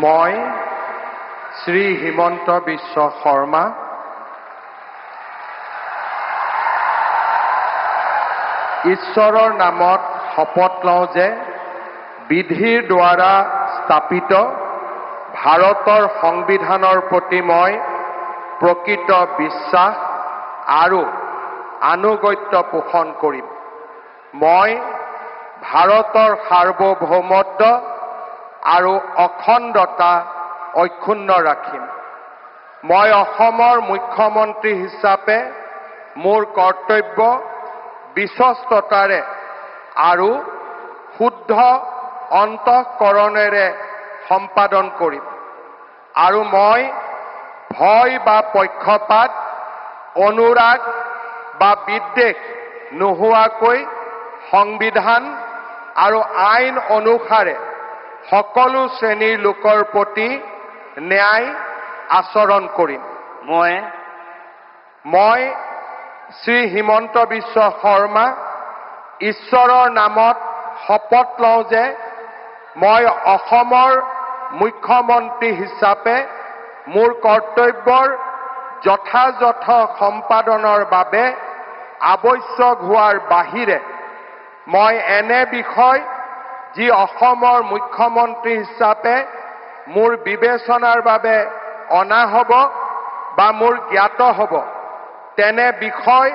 মই শ্ৰী হিমন্ত বিশ্ব শৰ্মা ঈশ্বৰৰ নামত শপত লওঁ যে বিধিৰ দ্বাৰা স্থাপিত ভাৰতৰ সংবিধানৰ প্ৰতি মই প্ৰকৃত বিশ্বাস আৰু আনুগত্য পোষণ কৰিম। মই ভাৰতৰ সাৰ্বভৌমত্ব আৰু অখণ্ডতা অক্ষুণ্ণ ৰাখিম। মই অসমৰ মুখ্যমন্ত্ৰী হিচাপে মোৰ কৰ্তব্য বিশ্বস্ততাৰে আৰু শুদ্ধ অন্তঃকৰণেৰে সম্পাদন কৰিম আৰু মই ভয় বা পক্ষপাত, অনুৰাগ বা বিদ্বেষ নোহোৱাকৈ সংবিধান আৰু আইন অনুসাৰে সকলো শ্ৰেণীৰ লোকৰ প্ৰতি ন্যায় আচৰণ কৰিম। মই শ্ৰী হিমন্ত বিশ্ব শৰ্মা ঈশ্বৰৰ নামত শপত লওঁ যে মই অসমৰ মুখ্যমন্ত্ৰী হিচাপে মোৰ কৰ্তব্যৰ যথাযথ সম্পাদনৰ বাবে আৱশ্যক হোৱাৰ বাহিৰে মই এনে বিষয় যি অসমৰ মুখ্যমন্ত্ৰী হিচাপে মোৰ বিবেচনাৰ বাবে অনা হ'ব বা মোৰ জ্ঞাত হ'ব তেনে বিষয়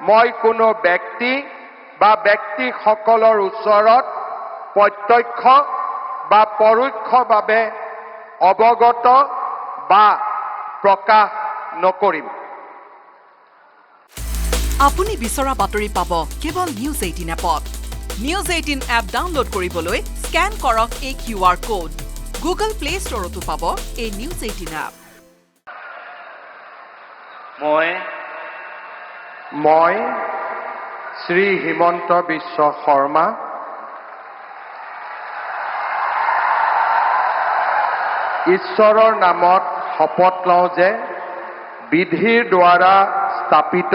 মই কোনো ব্যক্তি বা ব্যক্তিসকলৰ ওচৰত প্ৰত্যক্ষ বা পৰোক্ষভাৱে অৱগত বা প্ৰকাশ নকৰিম। আপুনি বিচৰা বাতৰি পাব কেৱল নিউজ 18 এপত। নিউজ 18 এপ ডাউনলোড কৰিবলৈ স্কেন কৰক এই QR কোড। গুগল প্লে ষ্টৰতো পাব এই নিউজ 18 এপ। মই শ্ৰী হিমন্ত বিশ্ব শৰ্মা ঈশ্বৰৰ নামত শপত লওঁ যে বিধিৰ দ্বাৰা স্থাপিত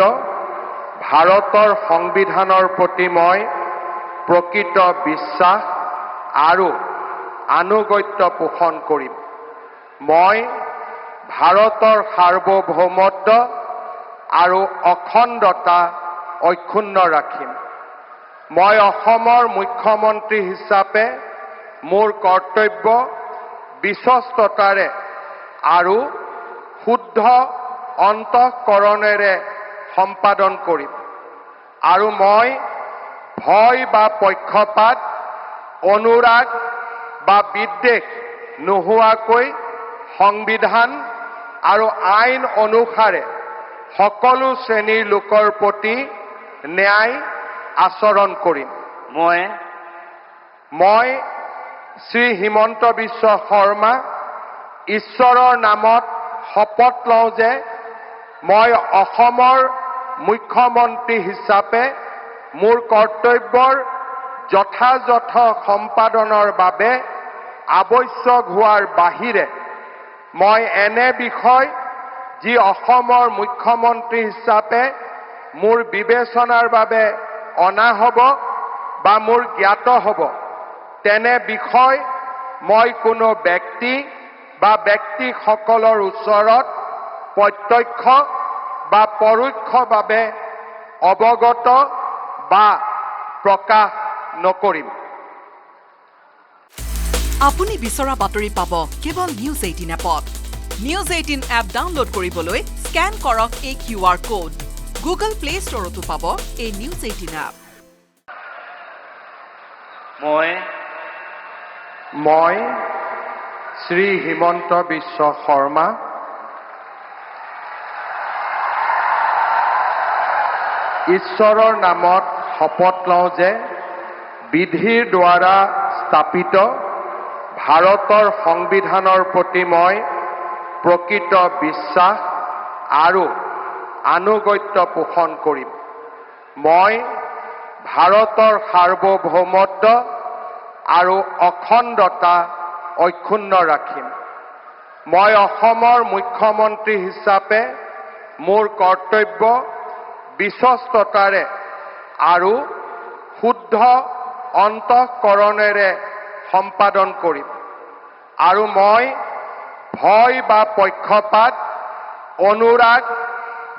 ভাৰতৰ সংবিধানৰ প্ৰতি মই প্ৰকৃত বিশ্বাস আৰু আনুগত্য পোষণ কৰিম। মই ভাৰতৰ সাৰ্বভৌমত্ব আৰু অখণ্ডতা অক্ষুণ্ণ ৰাখিম। মই অসমৰ মুখ্যমন্ত্ৰী হিচাপে মোৰ কৰ্তব্য বিশ্বস্ততাৰে আৰু শুদ্ধ অন্তঃকৰণেৰে সম্পাদন কৰিম আৰু মই ভয় বা পক্ষপাত, অনুৰাগ বা বিদ্বেষ নোহোৱাকৈ সংবিধান আৰু আইন অনুসাৰে সকলো শ্ৰেণীৰ লোকৰ প্ৰতি ন্যায় আচৰণ কৰিম। মই শ্ৰী হিমন্ত বিশ্ব শৰ্মা ঈশ্বৰৰ নামত শপত লওঁ যে মই অসমৰ মুখ্যমন্ত্ৰী হিচাপে মোৰ কৰ্তব্যৰ যথাযথ সম্পাদনৰ বাবে আৱশ্যক হোৱাৰ বাহিৰে মই এনে বিষয় যি অসমৰ মুখ্যমন্ত্ৰী হিচাপে মোৰ বিবেচনাৰ বাবে অনা হ'ব বা মোৰ জ্ঞাত হ'ব তেনে বিষয় মই কোনো ব্যক্তি বা ব্যক্তিসকলৰ ওচৰত প্ৰত্যক্ষ বা পৰোক্ষভাৱে অৱগত বা প্ৰকাশ নকৰিম। আপুনি বিচৰা বাতৰি পাব কেৱল নিউজ 18 এপত। নিউজ 18 এপ ডাউনলোড কৰিবলৈ স্কেন কৰক এই QR কোড। গুগল প্লে ষ্টৰতো পাব এই নিউজ 18 এপ। মই শ্ৰী হিমন্ত বিশ্ব শৰ্মা ঈশ্বৰৰ নামত শপত লওঁ যে বিধিৰ দ্বাৰা স্থাপিত ভাৰতৰ সংবিধানৰ প্ৰতি মই প্ৰকৃত বিশ্বাস আৰু আনুগত্য পোষণ কৰিম। মই ভাৰতৰ সাৰ্বভৌমত্ব আৰু অখণ্ডতা অক্ষুণ্ণ ৰাখিম। মই অসমৰ মুখ্যমন্ত্ৰী হিচাপে মোৰ কৰ্তব্য বিশ্বস্ততাৰে আৰু শুদ্ধ অন্তঃকৰণেৰে সম্পাদন কৰিম আৰু মই ভয় বা পক্ষপাত অনুৰাগ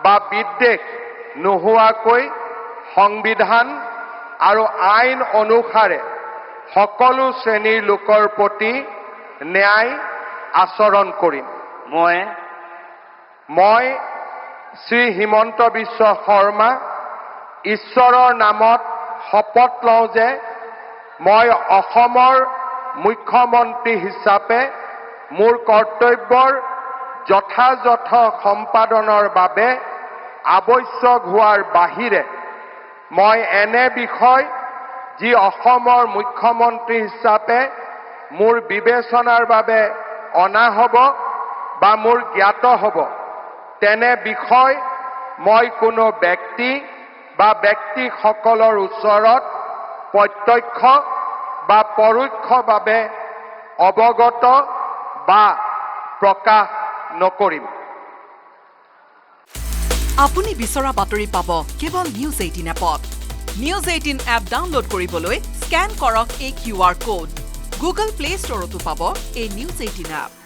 বা বিদ্বেষ নোহোৱাকৈ সংবিধান আৰু আইন অনুসাৰে সকলো শ্ৰেণীৰ লোকৰ প্ৰতি ন্যায় আচৰণ কৰিম মই শ্ৰী হিমন্ত বিশ্ব শৰ্মা ঈশ্বৰৰ নামত শপত লওঁ যে মই অসমৰ মুখ্যমন্ত্ৰী হিচাপে মোৰ কৰ্তব্যৰ যথাযথ সম্পাদনৰ বাবে আৱশ্যক হোৱাৰ বাহিৰে মই এনে বিষয় যি অসমৰ মুখ্যমন্ত্ৰী হিচাপে মোৰ বিবেচনাৰ বাবে অনা হ'ব বা মোৰ জ্ঞাত হ'ব তেনে বিষয় মই কোনো ব্যক্তি বা ব্যক্তিসকলৰ ওচৰত প্ৰত্যক্ষ বা পৰোক্ষভাৱে অৱগত বা প্ৰকাশ নকৰিম আপুনি বিচৰা বাতৰি পাব কেৱল নিউজ 18 এপত নিউজ 18 এপ ডাউনলোড কৰিবলৈ স্কেন কৰক এই QR কোড গুগল প্লে ষ্টৰতো পাব এই নিউজ 18 এপ